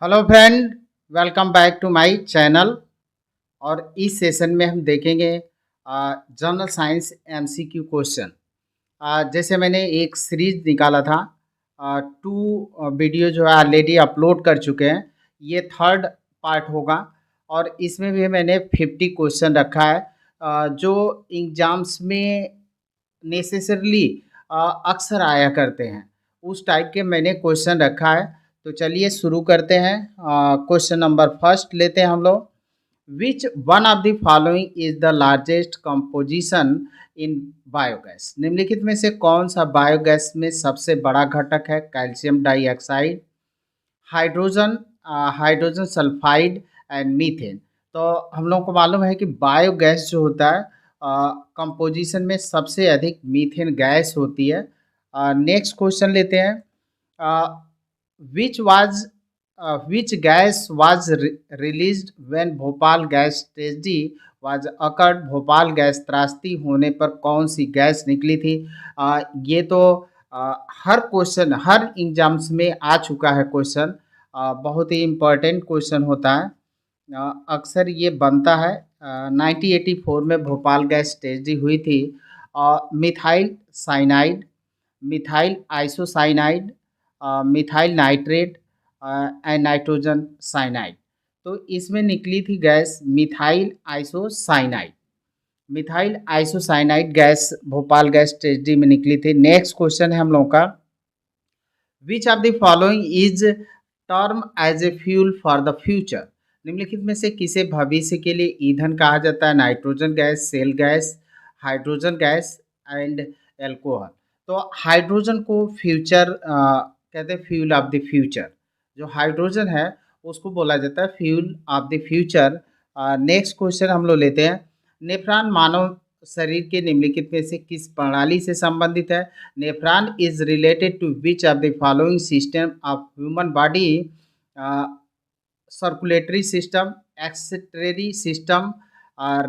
Hello friend, welcome back to my channel. और इस session में हम देखेंगे जनरल साइंस एमसीक्यू क्वेश्चन। जैसे मैंने एक सीरीज निकाला था, टू वीडियो जो है ऑलरेडी अपलोड कर चुके हैं। ये थर्ड पार्ट होगा और इसमें भी मैंने 50 क्वेश्चन रखा है, जो एग्जाम्स में नेसेसरली अक्सर आया करते हैं। उस टाइप के मैंने क्वेश्चन रखा है। तो चलिए शुरू करते हैं। क्वेश्चन नंबर फर्स्ट लेते हैं हम लोग। Which one of the following is the largest composition in biogas? निम्नलिखित में से कौन सा बायोगैस में सबसे बड़ा घटक है? Calcium dioxide, hydrogen hydrogen sulphide and methane. तो हम लोग को मालूम है कि बायोगैस जो होता है, कंपोजिशन में सबसे अधिक मीथेन गैस होती है। नेक्स्ट क्वेश्चन लेते हैं। which was which gas was released when Bhopal gas tragedy was occurred? Bhopal gas त्रासदी होने पर कौन सी गैस निकली थी? ये तो हर क्वेश्चन हर एग्जाम्स में आ चुका है क्वेश्चन। बहुत ही इम्पोर्टेंट क्वेश्चन होता है। अक्सर ये बनता है। 1984 में भोपाल गैस ट्रेजेडी हुई थी। Methyl cyanide, methyl isocyanide, methyl nitrate and nitrogen cyanide. तो इसमें निकली थी gas methyl isocyanide. Methyl isocyanide gas Bhopal gas tragedy में निकली थी। नेक्स्ट क्वेश्चन है हम लोगों का। Which of the following is term as a fuel for the future? निम्नलिखित में से किसे भविष्य के लिए ईंधन कहा जाता है? Nitrogen gas, cell gas, hydrogen gas and alcohol. तो हाइड्रोजन को फ्यूचर कहते हैं, फ्यूल ऑफ द फ्यूचर। जो हाइड्रोजन है उसको बोला जाता है fuel of the future. Next question हम लोग लेते हैं। नेफ्रॉन मानव शरीर के निम्नलिखित में से किस प्रणाली से संबंधित है? Nephron is related to which of the following system of human body? Circulatory system, excretory system,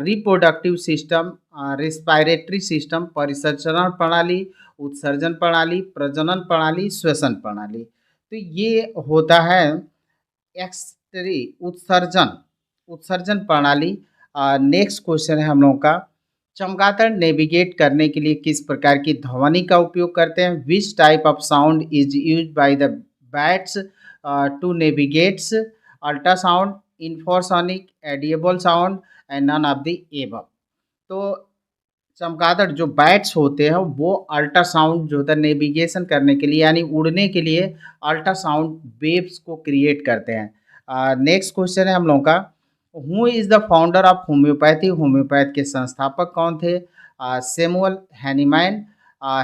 reproductive system, respiratory system, परिसंचरण प्रणाली, उत्सर्जन प्रणाली, प्रजनन प्रणाली, श्वसन प्रणाली। तो ये होता है एक्सटरी उत्सर्जन उत्सर्जन प्रणाली। नेक्स्ट क्वेश्चन है हम लोगों का। चमगादड़ नेविगेट करने के लिए किस प्रकार की ध्वनि का उपयोग करते हैं? Which type of sound is use by the bats to navigates? Ultrasound, infrasonic, audible sound and none of the above. तो चमगादड़ जो बैट्स होते हैं वो अल्ट्रासाउंड जो होता है नेविगेशन करने के लिए यानी उड़ने के लिए अल्ट्रासाउंड वेव्स को क्रिएट करते हैं। नेक्स्ट क्वेश्चन है हम लोगों का। Who is the founder of homeopathy? Homeopath के संस्थापक कौन थे? Samuel Hahnemann,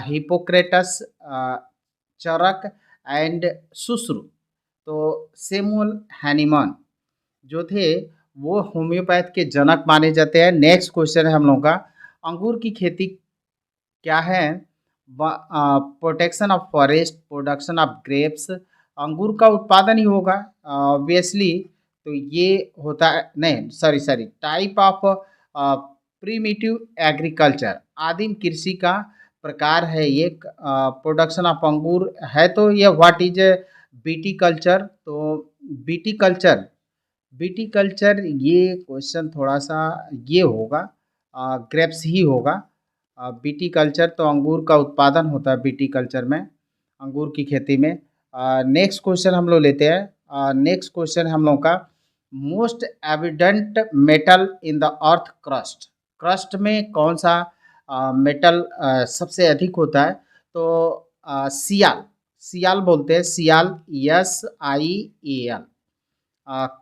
Hippocrates, Charak and Sushru. तो सैमुअल हैनीमैन जो थे वो होम्योपैथ के जनक माने जाते हैं। नेक्स्ट क्वेश्चन है हम लोगों का। अंगूर की खेती क्या है? Protection of forest, production of grapes. अंगूर का उत्पादन ही होगा ऑब्वियसली। तो ये होता है, नहीं sorry type of primitive agriculture, आदिम कृषि का प्रकार है ये। प्रोडक्शन ऑफ अंगूर है तो ये व्हाट इज बीटी कल्चर? तो बीटी कल्चर बीटी कल्चर ये क्वेश्चन थोड़ा सा ये होगा, ग्रेप्स ही होगा। बीटी कल्चर तो अंगूर का उत्पादन होता है बीटी कल्चर में, अंगूर की खेती में। नेक्स्ट क्वेश्चन हम लोग लेते हैं। नेक्स्ट क्वेश्चन हम लोग का। Most evident metal in the earth crust? Crust में कौन सा मेटल सबसे अधिक होता है? तो सियाल, सियाल बोलते हैं, सियाल, SIAL।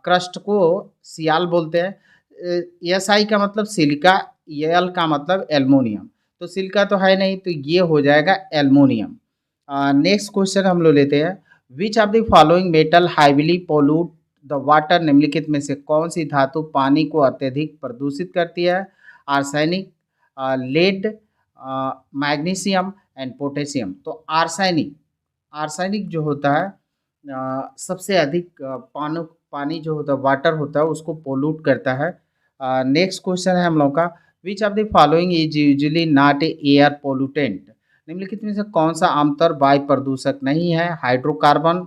क्रस्ट को सियाल बोलते हैं। SI का मतलब सिलिका, एल का मतलब एल्युमिनियम। तो सिलिका तो है नहीं तो ये हो जाएगा एल्युमिनियम। नेक्स्ट क्वेश्चन हम लोग लेते हैं। विच of the following metal highly pollute the water? निम्नलिखित में से कौन सी धातु पानी को अत्यधिक प्रदूषित करती है? Arsenic, lead, magnesium and potassium. तो आर्सेनिक, आर्सेनिक जो होता है सबसे अधिक पानी जो होता है वाटर होता है उसको पोल्यूट करता है। नेक्स्ट क्वेश्चन है हम लोग का। Which of the following is usually not a air pollutant? निम्नलिखित में से कौन सा आमतौर वायु प्रदूषक नहीं है? Hydrocarbon,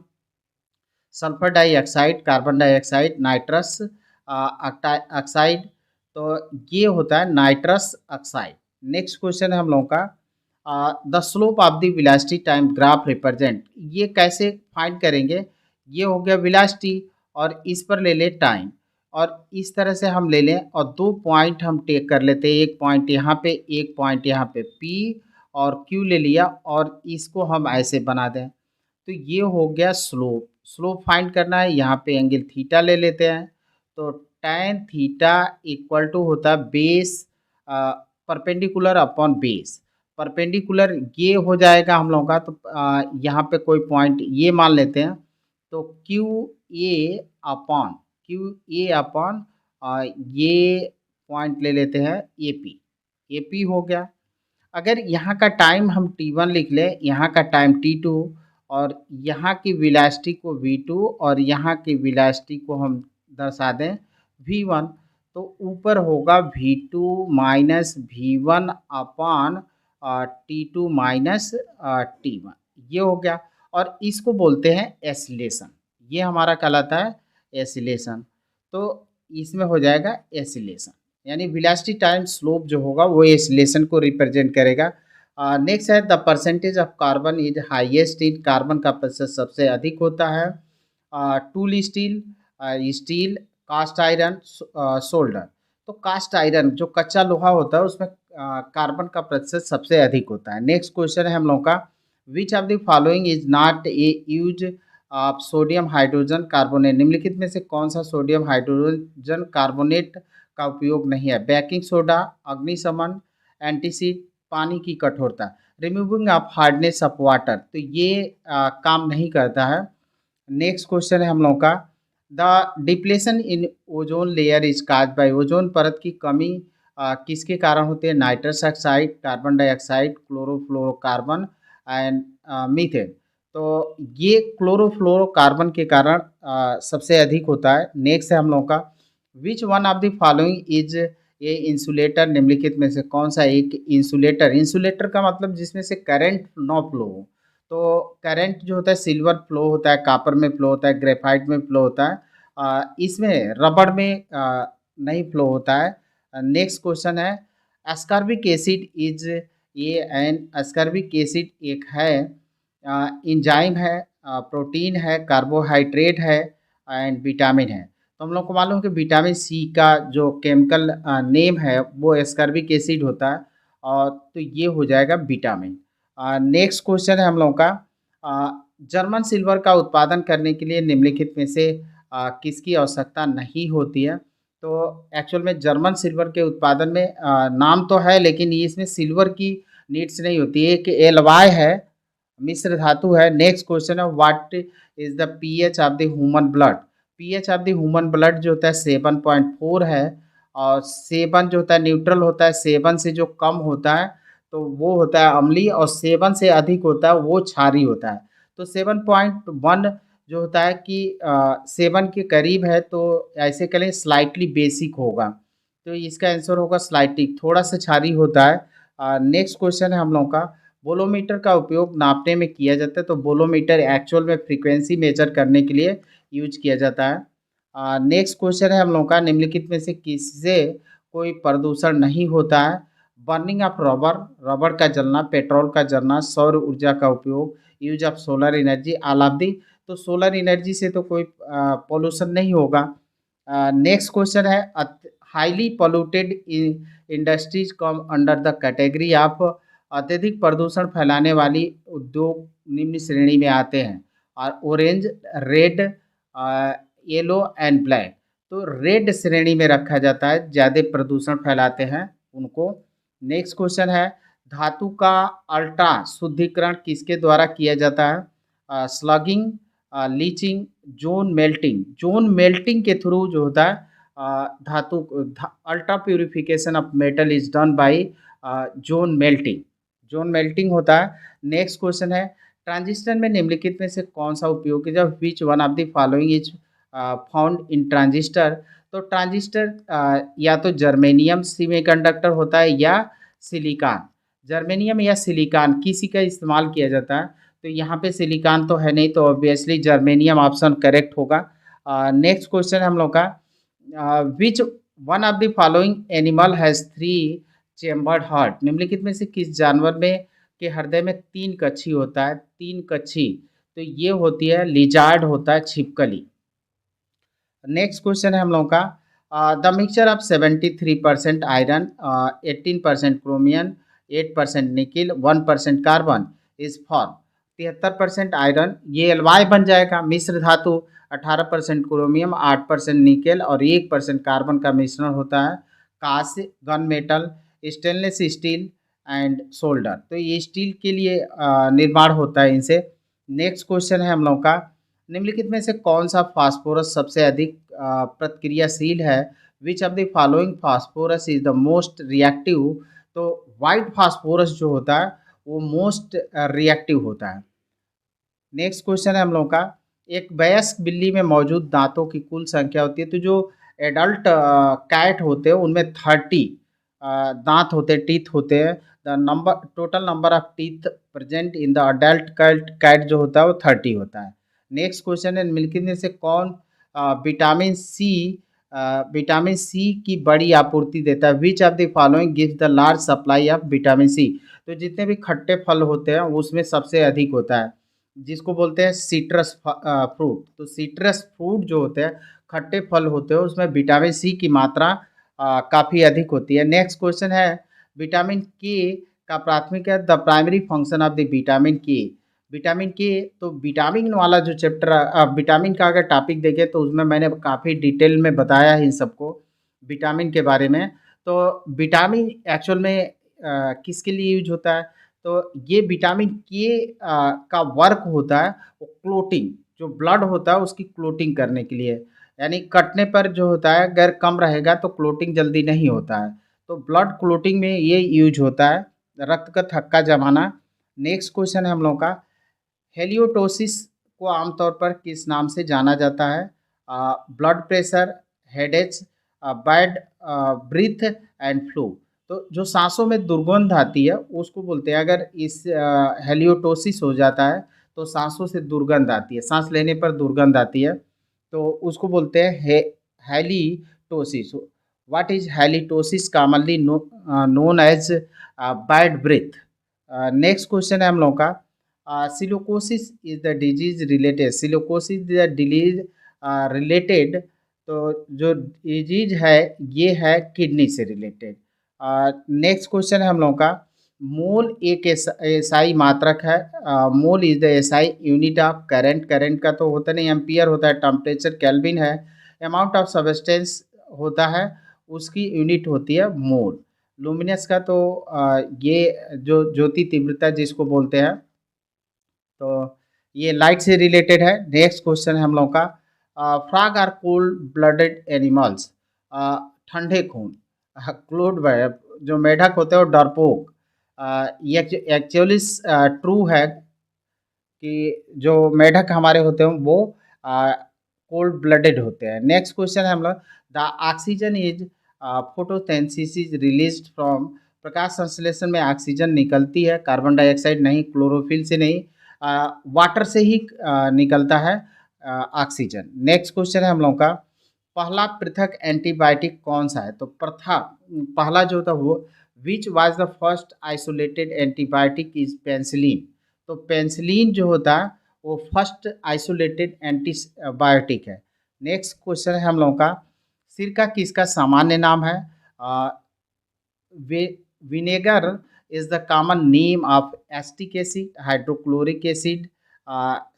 sulphur dioxide, carbon dioxide, nitrous oxide, तो ये होता है नाइट्रस ऑक्साइड। नेक्स्ट क्वेश्चन है हम लोगों का the slope of the velocity time graph represent, ये कैसे फाइंड करेंगे? ये हो गया वेलोसिटी और इस पर ले ले टाइम, और इस तरह से हम ले लें और 2 पॉइंट हम टेक कर लेते हैं, एक पॉइंट यहाँ पे, एक पॉइंट यहाँ पे, P और Q ले लिया और इसको हम ऐसे बना दें। तो ये हो गया स्लोप। स्लोप फाइंड करना है, यहाँ पे एंगल थीटा ले लेते हैं। तो tan थीटा इक्वल टू होता है base perpendicular upon base. Perpendicular ये हो जाएगा हम लोगों का, तो यहाँ पे कोई पॉइंट ये मान लेते हैं। तो क्यू ए अपॉन ये पॉइंट ले लेते हैं ए पी हो गया। अगर यहाँ का टाइम हम T1 लिख लें, यहाँ का टाइम T2 और यहाँ की वेलोसिटी को V2 और यहाँ की वेलोसिटी को हम दर्शा दें V1, तो ऊपर होगा V2 minus V1 upon T2 minus T1, ये हो गया। और इसको बोलते हैं एसिलेशन, ये हमारा कहलाता है एसिलेशन। तो इसमें हो जाएगा एसिलेशन, यानी वेलोसिटी टाइम स्लोप जो होगा वो एसिलेशन को रिप्रेजेंट करेगा। नेक्स्ट है the percentage of carbon is highest in, carbon का प्रतिशत सबसे अधिक होता है। Tool steel, steel, cast iron, solder. तो कास्ट आयरन जो कच्चा लोहा होता है उसमें कार्बन का प्रतिशत सबसे अधिक होता है। नेक्स्ट क्वेश्चन है हम लोग का which of the following is not a use of sodium hydrogen carbonate, निम्नलिखित में से कौन सा सोडियम हाइड्रोजन कार्बोनेट का उपयोग नहीं है? बेकिंग सोडा, अग्निशमन, एंटीसीड, पानी की कठोरता, removing of hardness of water, तो ये काम नहीं करता है। नेक्स्ट क्वेश्चन है हम लोग का the depletion in ozone layer is cause by, ozone परत की कमी किसके कारण होती है? Nitrous oxide, carbon dioxide, chlorofluorocarbon and methane. तो ये क्लोरोफ्लोरोकार्बन के कारण सबसे अधिक होता है। नेक्स्ट है हम लोग का which one of the following is a insulator, निम्नलिखित में से कौन सा एक इंसुलेटर? इंसुलेटर का मतलब जिसमें से करंट नो फ्लो हो। तो करंट जो होता है सिल्वर फ्लो होता है, कॉपर में फ्लो होता है, ग्रेफाइट में फ्लो होता है, इसमें रबड़ में नहीं फ्लो होता है। नेक्स्ट क्वेश्चन है एस्कॉर्बिक एसिड इज ये एन, एस्कॉर्बिक एसिड एक है एंजाइम है, प्रोटीन है, कार्बोहाइड्रेट है एंड विटामिन है। तो हम लोग को मालूम है कि विटामिन सी का जो केमिकल नेम है वो एस्कॉर्बिक एसिड होता है, और तो ये हो जाएगा विटामिन। नेक्स्ट क्वेश्चन है हम लोगों का जर्मन सिल्वर का उत्पादन करने के लिए निम्नलिखित में से किसकी आवश्यकता नहीं होती है? तो एक्चुअल में जर्मन सिल्वर के उत्पादन में नाम तो है लेकिन ये इसमें सिल्वर की नीड्स नहीं होती है। एक एलवाई है, मिश्र धातु है। नेक्स्ट क्वेश्चन है what is the pH of the human blood? PH of the human blood जो होता है 7.4 है, और 7 जो होता है न्यूट्रल होता है, 7 से जो कम होता है तो वो होता है अम्लीय, और 7 से अधिक होता है वो क्षारीय होता है। तो 7.1 जो होता है कि 7 के करीब है, तो ऐसे करें स्लाइटली बेसिक होगा, तो इसका आंसर होगा स्लाइटली, थोड़ा सा क्षारीय होता है। नेक्स्ट क्वेश्चन है हम लोगों का बोलोमीटर का उपयोग नापने में किया जाता है? तो बोलोमीटर एक्चुअल में फ्रीक्वेंसी मेजर करने के लिए यूज किया जाता है। नेक्स्ट क्वेश्चन है हम लोगों का निम्नलिखित में से किससे कोई प्रदूषण नहीं होता है? बर्निंग ऑफ रबर, रबर का जलना, पेट्रोल का जलना, सौर ऊर्जा का उपयोग, use of solar energy, all of the. तो सोलर एनर्जी से तो कोई पोल्यूशन नहीं होगा। नेक्स्ट क्वेश्चन है highly polluted industries come under the category of, अत्यधिक प्रदूषण फैलाने वाली उद्योग निम्न श्रेणी में आते हैं, और orange, red, yellow and black. तो रेड श्रेणी में रखा जाता है, ज़्यादा प्रदूषण फैलाते हैं उनको। नेक्स्ट क्वेश्चन है धातु का अल्ट्रा शुद्धिकरण किसके द्वारा किया जाता है? स्लगिंग, leaching, zone melting. Zone melting के थ्रू जो होता है धातु ultra purification of metal is done by zone melting, zone melting होता है। नेक्स्ट क्वेश्चन है ट्रांजिस्टर में निम्नलिखित में से कौन सा उपयोग है? जब which one of the following is found in transistor? तो ट्रांजिस्टर या तो जर्मेनियम सेमीकंडक्टर होता है या सिलिकॉन, जर्मेनियम या सिलिकॉन किसी का इस्तेमाल किया जाता है। तो यहाँ पे सिलिकॉन तो है नहीं, तो ऑब्वियसली जर्मेनियम ऑप्शन करेक्ट होगा। नेक्स्ट क्वेश्चन हम लोग का, which one of the following animal has three chambered heart, निम्नलिखित में से किस जानवर में के हृदय में तीन कच्छी होता है, तीन कच्छी, तो ये होती है लिजार्ड होता है छिपकली। नेक्स्ट क्वेश्चन है हम लोगों का, the mixture of 73% iron, 18% chromium, 8% nickel, 1% carbon is form. 73% iron, ये एलवाई बन जाएगा मिश्र धातु, 18% क्रोमियम, 8% निकेल और 1% कार्बन का मिश्रण होता है कांस्य, gun metal, stainless steel and solder. तो ये स्टील के लिए निर्माण होता है इनसे। नेक्स्ट क्वेश्चन है हम लोग का, निम्नलिखित में से कौन सा फास्फोरस सबसे अधिक प्रतिक्रियाशील है, which of the following phosphorus is the most reactive. तो वाइट फास्फोरस जो होता है वो मोस्ट रिएक्टिव होता है। नेक्स्ट क्वेश्चन है हम लोग का, एक वयस्क बिल्ली में मौजूद दांतों की कुल संख्या होती है, तो जो एडल्ट कैट होते हैं उनमें 30 दांत होते हैं, टीथ होते हैं। The number total number of teeth present in the adult cat जो होता है वो 30 होता है। नेक्स्ट क्वेश्चन है, निम्नलिखित में से कौन विटामिन सी की बड़ी आपूर्ति देता है, which of the following gives the large supply of vitamin C. तो जितने भी खट्टे फल होते हैं उसमें सबसे अधिक होता है, जिसको बोलते हैं सिट्रस फ्रूट। तो सिट्रस फ्रूट जो होते हैं, खट्टे फल होते हैं, उसमें विटामिन सी की मात्रा काफ़ी अधिक होती है। नेक्स्ट क्वेश्चन है, विटामिन के का प्राथमिक है, the primary function of the vitamin के। विटामिन के, तो विटामिन वाला जो चैप्टर, विटामिन का अगर टॉपिक देखें तो उसमें मैंने काफ़ी डिटेल में बताया है इन सबको विटामिन के बारे में। तो विटामिन एक्चुअल में किसके लिए यूज होता है, तो ये विटामिन के का वर्क होता है वो क्लोटिंग, जो ब्लड होता है उसकी क्लोटिंग करने के लिए, यानी कटने पर जो होता है अगर कम रहेगा तो क्लोटिंग जल्दी नहीं होता है, तो ब्लड क्लोटिंग में ये यूज होता है, रक्त का थक्का जमाना। नेक्स्ट क्वेश्चन है हम लोग का, हेलियोटोसिस को आमतौर पर किस नाम से जाना जाता है, blood pressure, headache, bad breath and flu. तो जो सांसों में दुर्गंध आती है उसको बोलते हैं, अगर इस हेलियोटोसिस हो जाता है तो सांसों से दुर्गंध आती है, सांस लेने पर दुर्गंध आती है, तो उसको बोलते हैं halitosis. What is halitosis, commonly known as bad breath. Next question है हम लोग का, silicosis is the disease related, silicosis the disease related, तो जो डिजीज है ये है किडनी से रिलेटेड। नेक्स्ट क्वेश्चन है हम लोगों का, मोल एक एसआई मात्रक है, mole is the SI unit of current, current का तो होता नहीं, एम्पियर होता है, टेम्परेचर केल्विन है, अमाउंट ऑफ सब्सटेंस होता है उसकी यूनिट होती है मोल। लुमिनस का तो ये जो ज्योति तीव्रता जिसको बोलते हैं, तो ये लाइट से रिलेटेड है। नेक्स्ट क्वेश्चन है हम लोग का, frog are cold blooded animals, ठंडे खून, क्लोड जो मेढक होते हैं वो डरपोक। ये एक्चुअली ट्रू है कि जो मेढक हमारे होते हैं वो कोल्ड ब्लडेड होते हैं। नेक्स्ट क्वेश्चन है हम लोग, the oxygen is photosynthesis released from, प्रकाश संश्लेषण में ऑक्सीजन निकलती है, कार्बन डाइऑक्साइड नहीं, क्लोरोफिल से नहीं, वाटर से ही निकलता है ऑक्सीजन। नेक्स्ट क्वेश्चन है हम लोगों का, पहला पृथक एंटीबायोटिक कौन सा है, तो पहला जो था वो, which was the first isolated antibiotic is penicillin. तो पेंसिलिन जो होता है वो फर्स्ट आइसोलेटेड एंटीबायोटिक है। नेक्स्ट क्वेश्चन है हम लोगों का, सिरका किसका सामान्य नाम है, vinegar is the common name of acetic acid, hydrochloric acid,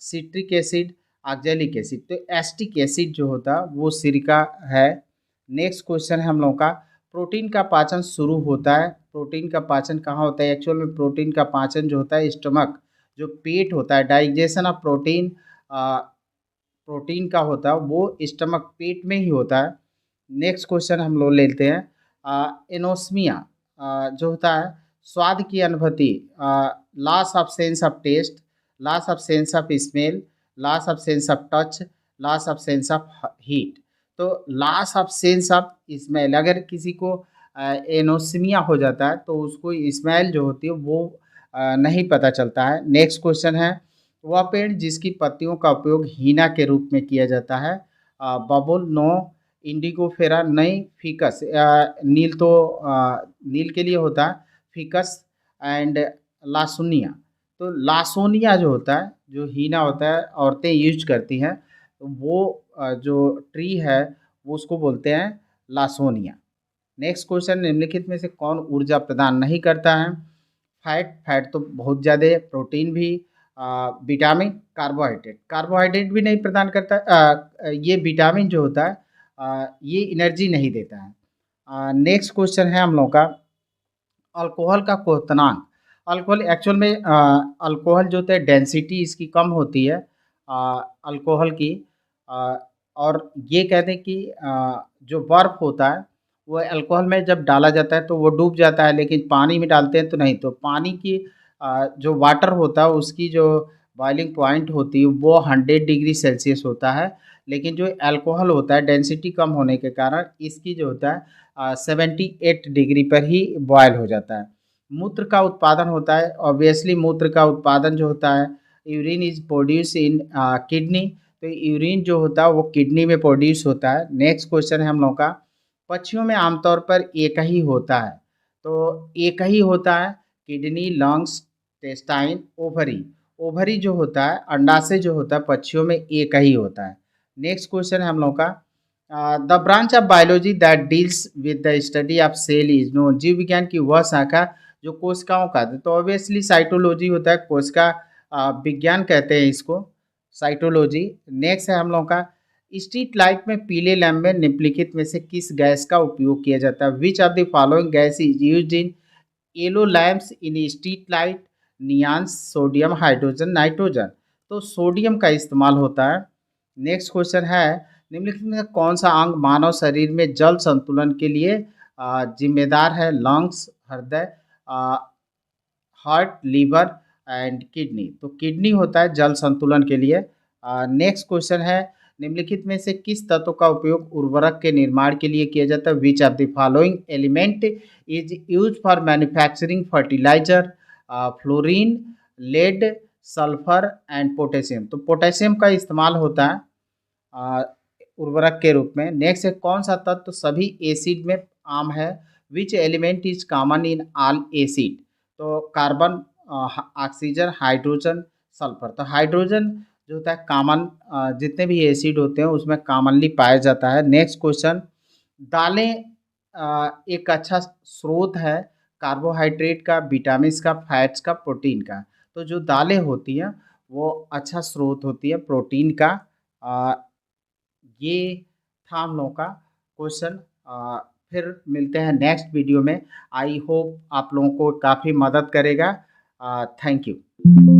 citric acid, oxalic acid. तो एसिटिक एसिड जो होता है वो सिरका है। नेक्स्ट क्वेश्चन है हम लोगों का, प्रोटीन का पाचन शुरू होता है, प्रोटीन का पाचन कहाँ होता है, एक्चुअल में प्रोटीन का पाचन जो होता है स्टमक, जो पेट होता है, डाइजेशन ऑफ प्रोटीन प्रोटीन का होता है वो स्टमक पेट में ही होता है। नेक्स्ट क्वेश्चन हम लोग लेते हैं, एनोस्मिया जो होता है स्वाद की अनुभूति, loss of sense of taste, loss of sense of smell, loss of sense of touch, loss of sense of heat. तो loss of sense of smell, अगर किसी को एनोस्मिया हो जाता है तो उसको स्मेल जो होती है वो नहीं पता चलता है। नेक्स्ट क्वेश्चन है, वह पेड़ जिसकी पत्तियों का उपयोग हीना के रूप में किया जाता है। बबुल, नो, इंडिगोफेरा, नहीं, फिकस। नील तो नील के लिए होता है, फिकस एंड लासोनिया। तो लासोनिया जो होता है, जो हीना होता है, औरतें यूज करती हैं, तो वो जो ट्री है वो उसको बोलते हैं लासोनिया। नेक्स्ट क्वेश्चन, निम्नलिखित में से कौन ऊर्जा प्रदान नहीं करता है? फैट, फैट तो बहुत ज़्यादा है, प्रोटीन भी, विटामिन, कार्बोहाइड्रेट, कार्बोहाइड्रेट भी नहीं प्रदान करता। ये विटामिन जो होता है ये एनर्जी नहीं देता है। नेक्स्ट क्वेश्चन है हम लोग का, अल्कोहल का क्वथनांक। अल्कोहल एक्चुअल में अल्कोहल जो होता है डेंसिटी इसकी कम होती है अल्कोहल की। अ, और ये कहते हैं कि जो बर्फ़ होता है वो अल्कोहल में जब डाला जाता है तो वो डूब जाता है, लेकिन पानी में डालते हैं तो नहीं। तो पानी की जो वाटर होता है उसकी जो बॉइलिंग पॉइंट होती है वो 100 डिग्री सेल्सियस होता है, लेकिन जो अल्कोहल होता है डेंसिटी कम होने के कारण इसकी जो होता है 78 डिग्री पर ही बॉयल हो जाता है। मूत्र का उत्पादन होता है, ऑब्वियसली मूत्र का उत्पादन जो होता है, urine is produce in kidney. तो यूरिन जो होता है वो किडनी में प्रोड्यूस होता है। नेक्स्ट क्वेश्चन है हम लोग का, पक्षियों में आमतौर पर एक ही होता है। तो एक ही होता है किडनी, लंग्स, टेस्टाइन, ओवरी। ओवरी जो होता है अंडाशय जो होता है पक्षियों में एक ही होता है। नेक्स्ट क्वेश्चन है हम लोग का, the branch of biology that deals with the study of cell is known. जीव विज्ञान की वह शाखा जो कोशिकाओं का, तो ऑब्वियसली साइटोलॉजी होता है, कोशिका विज्ञान कहते हैं इसको, साइटोलॉजी। नेक्स्ट है हम लोग का, स्ट्रीट लाइट में पीले लैंप में निम्नलिखित में से किस गैस का उपयोग किया जाता है? Which of the following gas is used in yellow lamps in street light? Neon, sodium, hydrogen, nitrogen. तो सोडियम का इस्तेमाल होता है। नेक्स्ट क्वेश्चन है, निम्नलिखित में से कौन सा अंग मानव शरीर में जल संतुलन के लिए जिम्मेदार है? लंग्स, हृदय, हार्ट, लीवर एंड किडनी। तो किडनी होता है जल संतुलन के लिए। नेक्स्ट क्वेश्चन है, निम्नलिखित में से किस तत्व का उपयोग उर्वरक के निर्माण के लिए किया जाता है? Which of the following element is use for manufacturing fertiliser? Fluorine, lead, sulphur and potassium. तो पोटेशियम का इस्तेमाल होता है उर्वरक के रूप में। नेक्स्ट है, कौन सा तत्व सभी एसिड में आम है? Which element is common in all acid? तो कार्बन, ऑक्सीजन, हाइड्रोजन, सल्फर। तो हाइड्रोजन जो होता है कॉमन, जितने भी एसिड होते हैं उसमें कॉमनली पाया जाता है। नेक्स्ट क्वेश्चन, दालें एक अच्छा स्रोत है कार्बोहाइड्रेट का, विटामिन्स का, फैट्स का, प्रोटीन का। तो जो दालें होती हैं वो अच्छा स्रोत होती है प्रोटीन का। अ, ये था हम लोगों का क्वेश्चन। फिर मिलते हैं नेक्स्ट वीडियो में। आई होप आप लोगों को काफ़ी मदद करेगा। Thank you.